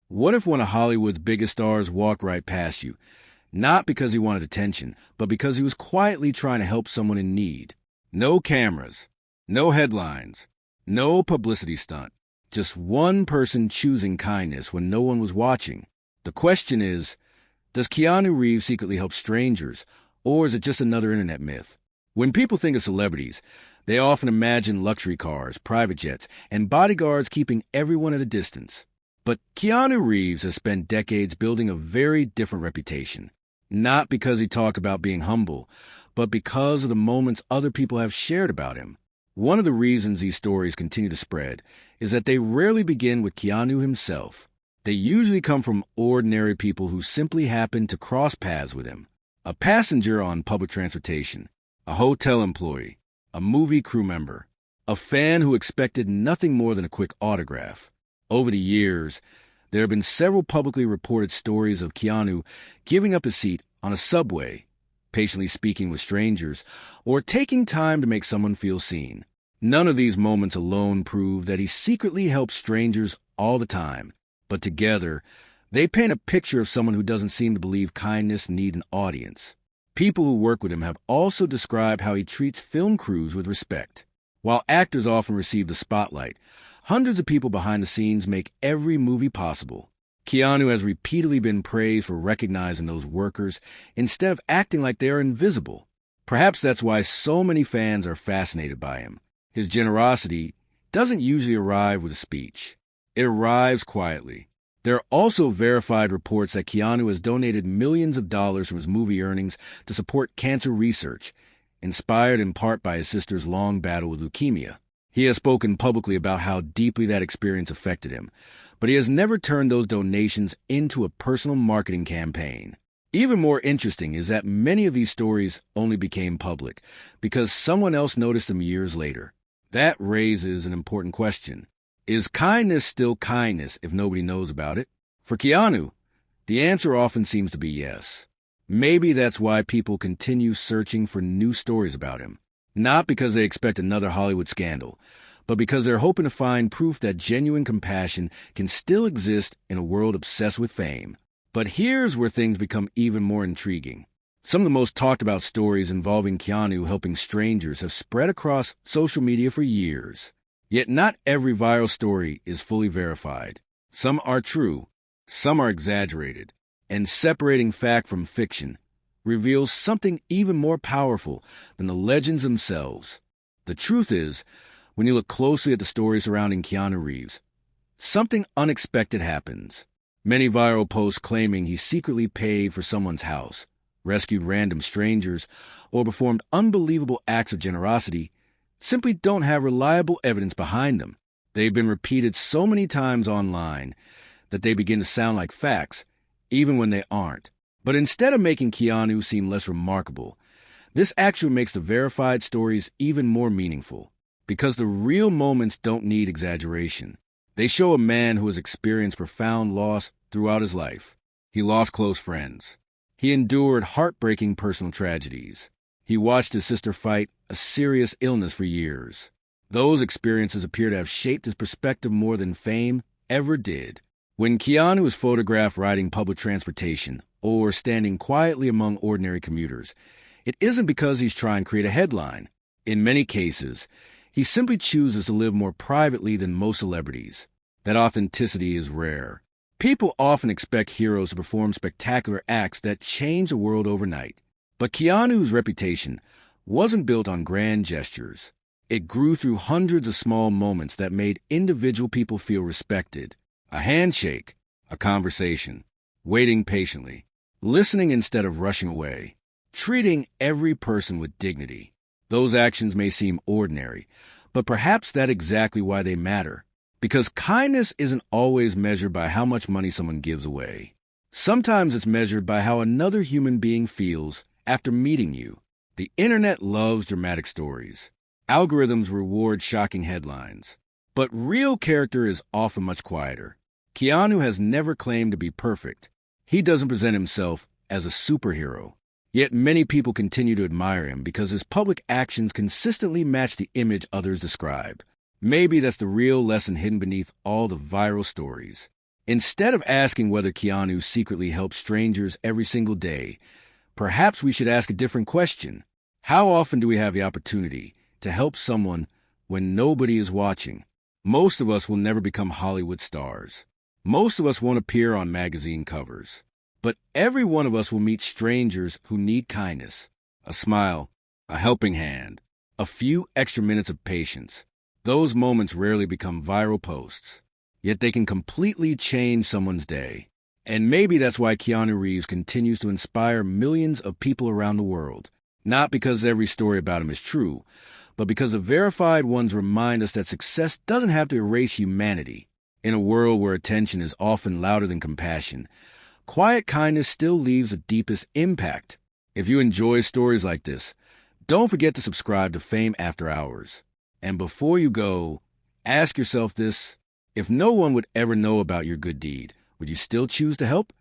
What if one of Hollywood's biggest stars walked right past you? Not because he wanted attention, but because he was quietly trying to help someone in need. No cameras, no headlines, no publicity stunt. Just one person choosing kindness when no one was watching. The question is, does Keanu Reeves secretly help strangers, or is it just another internet myth? When people think of celebrities, they often imagine luxury cars, private jets, and bodyguards keeping everyone at a distance. But Keanu Reeves has spent decades building a very different reputation. Not because he talked about being humble, but because of the moments other people have shared about him. One of the reasons these stories continue to spread is that they rarely begin with Keanu himself. They usually come from ordinary people who simply happen to cross paths with him. A passenger on public transportation, a hotel employee, a movie crew member, a fan who expected nothing more than a quick autograph. Over the years, there have been several publicly reported stories of Keanu giving up his seat on a subway, patiently speaking with strangers, or taking time to make someone feel seen. None of these moments alone prove that he secretly helps strangers all the time, but together, they paint a picture of someone who doesn't seem to believe kindness needs an audience. People who work with him have also described how he treats film crews with respect. While actors often receive the spotlight, hundreds of people behind the scenes make every movie possible. Keanu has repeatedly been praised for recognizing those workers instead of acting like they are invisible. Perhaps that's why so many fans are fascinated by him. His generosity doesn't usually arrive with a speech. It arrives quietly. There are also verified reports that Keanu has donated millions of dollars from his movie earnings to support cancer research, inspired in part by his sister's long battle with leukemia. He has spoken publicly about how deeply that experience affected him, but he has never turned those donations into a personal marketing campaign. Even more interesting is that many of these stories only became public because someone else noticed them years later. That raises an important question. Is kindness still kindness if nobody knows about it? For Keanu, the answer often seems to be yes. Maybe that's why people continue searching for new stories about him. Not because they expect another Hollywood scandal, but because they're hoping to find proof that genuine compassion can still exist in a world obsessed with fame. But here's where things become even more intriguing. Some of the most talked about stories involving Keanu helping strangers have spread across social media for years. Yet not every viral story is fully verified. Some are true, some are exaggerated, and separating fact from fiction reveals something even more powerful than the legends themselves. The truth is, when you look closely at the stories surrounding Keanu Reeves, something unexpected happens. Many viral posts claiming he secretly paid for someone's house, rescued random strangers, or performed unbelievable acts of generosity simply don't have reliable evidence behind them. They've been repeated so many times online that they begin to sound like facts, even when they aren't. But instead of making Keanu seem less remarkable, this actually makes the verified stories even more meaningful, because the real moments don't need exaggeration. They show a man who has experienced profound loss throughout his life. He lost close friends. He endured heartbreaking personal tragedies. He watched his sister fight a serious illness for years. Those experiences appear to have shaped his perspective more than fame ever did. When Keanu is photographed riding public transportation or standing quietly among ordinary commuters, it isn't because he's trying to create a headline. In many cases, he simply chooses to live more privately than most celebrities. That authenticity is rare. People often expect heroes to perform spectacular acts that change the world overnight. But Keanu's reputation wasn't built on grand gestures. It grew through hundreds of small moments that made individual people feel respected. A handshake, a conversation, waiting patiently, listening instead of rushing away, treating every person with dignity. Those actions may seem ordinary, but perhaps that's exactly why they matter. Because kindness isn't always measured by how much money someone gives away. Sometimes it's measured by how another human being feels after meeting you. The internet loves dramatic stories. Algorithms reward shocking headlines. But real character is often much quieter. Keanu has never claimed to be perfect. He doesn't present himself as a superhero. Yet many people continue to admire him because his public actions consistently match the image others describe. Maybe that's the real lesson hidden beneath all the viral stories. Instead of asking whether Keanu secretly helps strangers every single day, perhaps we should ask a different question. How often do we have the opportunity to help someone when nobody is watching? Most of us will never become Hollywood stars. Most of us won't appear on magazine covers. But every one of us will meet strangers who need kindness, a smile, a helping hand, a few extra minutes of patience. Those moments rarely become viral posts, yet they can completely change someone's day. And maybe that's why Keanu Reeves continues to inspire millions of people around the world. Not because every story about him is true, but because the verified ones remind us that success doesn't have to erase humanity. In a world where attention is often louder than compassion, quiet kindness still leaves the deepest impact. If you enjoy stories like this, don't forget to subscribe to Fame After Hours. And before you go, ask yourself this: if no one would ever know about your good deed, would you still choose to help?